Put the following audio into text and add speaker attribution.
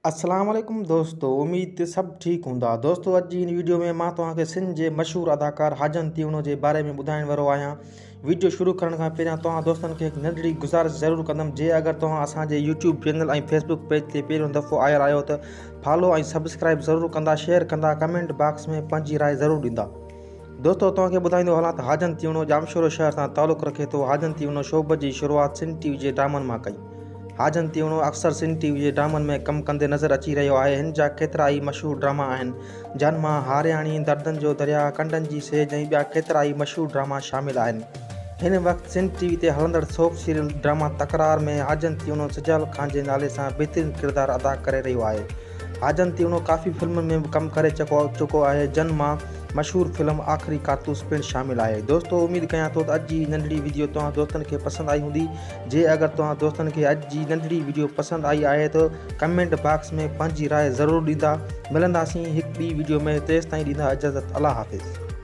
Speaker 1: अस्सलाम वालेकुम दोस्तों, उम्मीद ते सब ठीक हूंदा। दोस्तों, अॼु जी इन वीडियो में मां तव्हांखे सिंध जे मशहूरु अदाकार हाजन तिवणो जे बारे में ॿुधाइण वारो आहियां। वीडियो शुरू करण खां पहिरियां तव्हां दोस्तनि खे हिकु नंढड़ी गुज़ारिश ज़रूरु कंदुमि। जे अगरि तव्हां असांजे यूट्यूब चैनल ऐं फेसबुक पेज ते पहिरियों दफ़ो आयल आहियो त फॉलो ऐं सब्सक्राइब ज़रूरु कंदा, शेयर कंदा, कमेंट बॉक्स में पंहिंजी राय ज़रूरु ॾींदा। दोस्तों, तव्हांखे ॿुधाईंदो हलां त हाजन तिवणो जामशोरो शहर सां तालुक़ु रखे थो। हाजन तिवणो शोबत जी शुरूआति सिंध टीवी जे ड्रामनि मां कई। हाजन तिवणो अक्सर सिंध टीवी जे ड्रामनि में कमु कंदे नज़र अची रहियो आहे। हिन जा केतिरा ई मशहूरु ड्रामा आहिनि। जन्मा, हारियाणी, दर्दनि जो दरिया, कंडनि जी सेज ऐं ॿिया केतिरा ई मशहूरु ड्रामा शामिल आहिनि। हिन वक़्तु सिंध टीवी ते हलंदड़ सोप सीरियल ड्रामा तकरार में हाजन तिवणो सजाल ख़ान जे नाले सां बहितरीनु किरदारु अदा करे रहियो आहे। हाजन तिवणो काफ़ी फिल्मुनि में बि कमु करे चुको आहे। जन्मा मशहूरु फिल्म आख़िरी कारतूस पिणु शामिल आहे। दोस्तों, उमेद कयां थो त अॼु जी नंढड़ी वीडियो तव्हां दोस्तनि खे पसंदि आई हूंदी। जे अगरि तव्हां दोस्तनि खे अॼु जी नंढड़ी वीडियो पसंदि आई आहे त कमेंट बॉक्स में पंहिंजी राय ज़रूरु ॾींदा। मिलंदासीं हिकु ॿी वीडियो में, तेसिताईं ॾींदा इजाज़त। अल्लाह हाफ़िज़।